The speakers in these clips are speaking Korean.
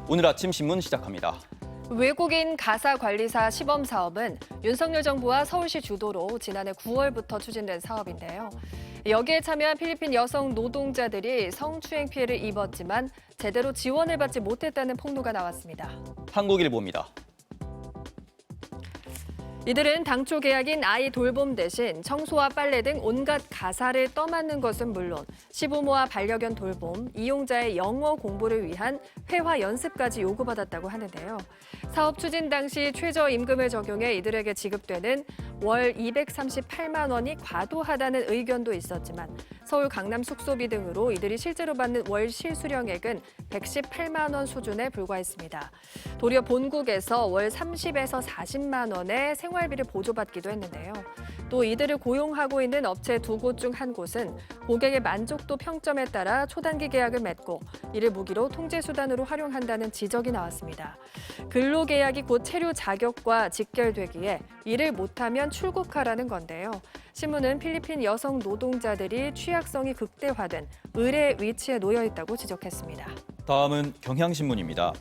오늘 아침 신문 시작합니다. 외국인 가사 관리사 시범 사업은 윤석열 정부와 서울시 주도로 지난해 9월부터 추진된 사업인데요. 여기에 참여한 필리핀 여성 노동자들이 성추행 피해를 입었지만 제대로 지원을 받지 못했다는 폭로가 나왔습니다. 한국일보입니다. 이들은 당초 계약인 아이 돌봄 대신 청소와 빨래 등 온갖 가사를 떠맡는 것은 물론 시부모와 반려견 돌봄, 이용자의 영어 공부를 위한 회화 연습까지 요구받았다고 하는데요. 사업 추진 당시 최저임금을 적용해 이들에게 지급되는 월 238만 원이 과도하다는 의견도 있었지만 서울 강남 숙소비 등으로 이들이 실제로 받는 월 실수령액은 118만 원 수준에 불과했습니다. 도리어 본국에서 월 30에서 40만 원의 생활비를 보조받기도 했는데요. 또 이들을 고용하고 있는 업체 두 곳 중 한 곳은 고객의 만족도 평점에 따라 초단기 계약을 맺고 이를 무기로 통제 수단으로 활용한다는 지적이 나왔습니다. 근로계약이 곧 체류 자격과 직결되기에 이를 못하면 출국하라는 건데요. 신문은 필리핀 여성 노동자들이 취약성이 극대화된 을의 위치에 놓여 있다고 지적했습니다. 다음은 경향신문입니다.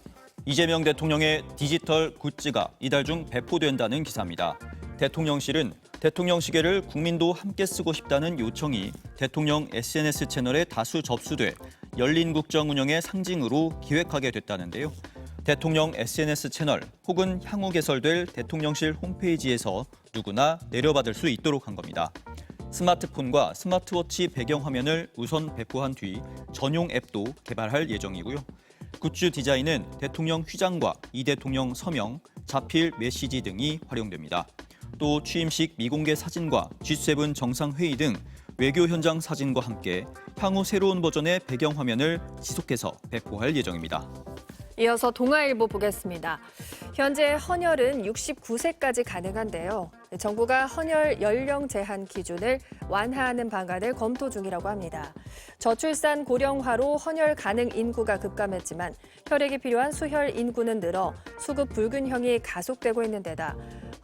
이재명 대통령의 디지털 굿즈가 이달 중 배포된다는 기사입니다. 대통령실은 대통령 시계를 국민도 함께 쓰고 싶다는 요청이 대통령 SNS 채널에 다수 접수돼 열린 국정 운영의 상징으로 기획하게 됐다는데요. 대통령 SNS 채널 혹은 향후 개설될 대통령실 홈페이지에서 누구나 내려받을 수 있도록 한 겁니다. 스마트폰과 스마트워치 배경화면을 우선 배포한 뒤 전용 앱도 개발할 예정이고요. 굿즈 디자인은 대통령 휘장과 이 대통령 서명, 자필 메시지 등이 활용됩니다. 또 취임식 미공개 사진과 G7 정상회의 등 외교 현장 사진과 함께 향후 새로운 버전의 배경화면을 지속해서 배포할 예정입니다. 이어서 동아일보 보겠습니다. 현재 헌혈은 69세까지 가능한데요. 정부가 헌혈 연령 제한 기준을 완화하는 방안을 검토 중이라고 합니다. 저출산 고령화로 헌혈 가능 인구가 급감했지만 혈액이 필요한 수혈 인구는 늘어 수급 불균형이 가속되고 있는 데다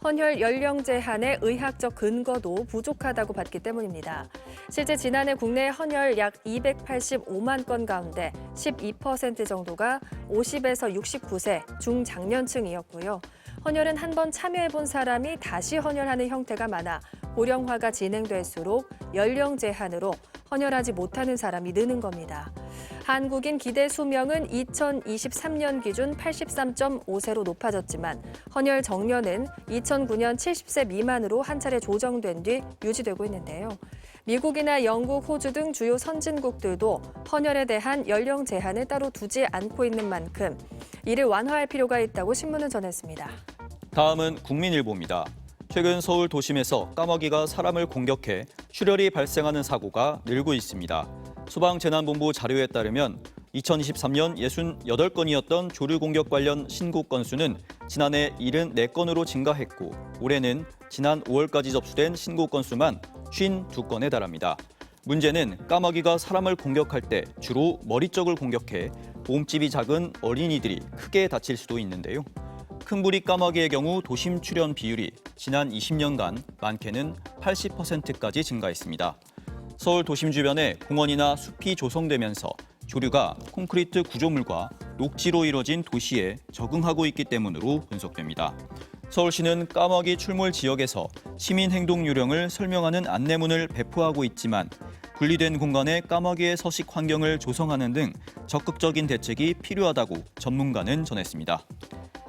헌혈 연령 제한의 의학적 근거도 부족하다고 봤기 때문입니다. 실제 지난해 국내 헌혈 약 285만 건 가운데 12% 정도가 50에서 69세 중장년층이었고요. 헌혈은 한 번 참여해본 사람이 다시 헌혈하는 형태가 많아 고령화가 진행될수록 연령 제한으로 헌혈하지 못하는 사람이 느는 겁니다. 한국인 기대 수명은 2023년 기준 83.5세로 높아졌지만 헌혈 정년은 2009년 70세 미만으로 한 차례 조정된 뒤 유지되고 있는데요. 미국이나 영국, 호주 등 주요 선진국들도 헌혈에 대한 연령 제한을 따로 두지 않고 있는 만큼 이를 완화할 필요가 있다고 신문은 전했습니다. 다음은 국민일보입니다. 최근 서울 도심에서 까마귀가 사람을 공격해 출혈이 발생하는 사고가 늘고 있습니다. 소방재난본부 자료에 따르면 2023년 68건이었던 조류 공격 관련 신고 건수는 지난해 74건으로 증가했고 올해는 지난 5월까지 접수된 신고 건수만 52건에 달합니다. 문제는 까마귀가 사람을 공격할 때 주로 머리 쪽을 공격해 몸집이 작은 어린이들이 크게 다칠 수도 있는데요. 큰부리 까마귀의 경우 도심 출현 비율이 지난 20년간 많게는 80%까지 증가했습니다. 서울 도심 주변에 공원이나 숲이 조성되면서 조류가 콘크리트 구조물과 녹지로 이뤄진 도시에 적응하고 있기 때문으로 분석됩니다. 서울시는 까마귀 출몰 지역에서 시민 행동 요령을 설명하는 안내문을 배포하고 있지만 분리된 공간에 까마귀의 서식 환경을 조성하는 등 적극적인 대책이 필요하다고 전문가는 전했습니다.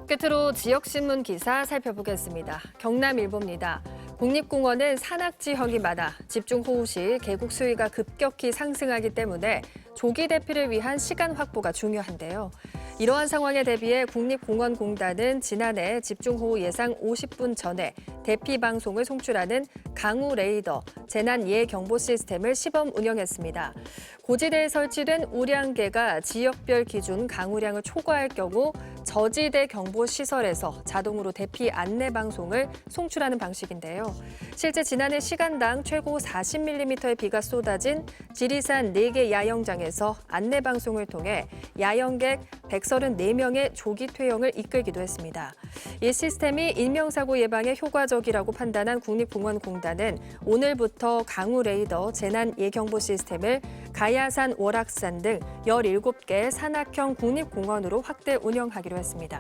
끝으로 지역신문 기사 살펴보겠습니다. 경남일보입니다. 국립공원은 산악 지형이 많아 집중호우 시 계곡 수위가 급격히 상승하기 때문에 조기 대피를 위한 시간 확보가 중요한데요. 이러한 상황에 대비해 국립공원공단은 지난해 집중호우 예상 50분 전에 대피 방송을 송출하는 강우 레이더 재난 예경보 시스템을 시범 운영했습니다. 고지대에 설치된 우량계가 지역별 기준 강우량을 초과할 경우 저지대 경보 시설에서 자동으로 대피 안내 방송을 송출하는 방식인데요. 실제 지난해 시간당 최고 40mm의 비가 쏟아진 지리산 4개 야영장에서 안내 방송을 통해 야영객 134명의 조기 퇴영을 이끌기도 했습니다. 이 시스템이 인명사고 예방에 효과적이라고 판단한 국립공원공단은 오늘부터 강우 레이더 재난 예경보 시스템을 가야산, 월악산 등 17개 산악형 국립공원으로 확대 운영하기로 했습니다.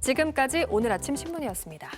지금까지 오늘 아침 신문이었습니다.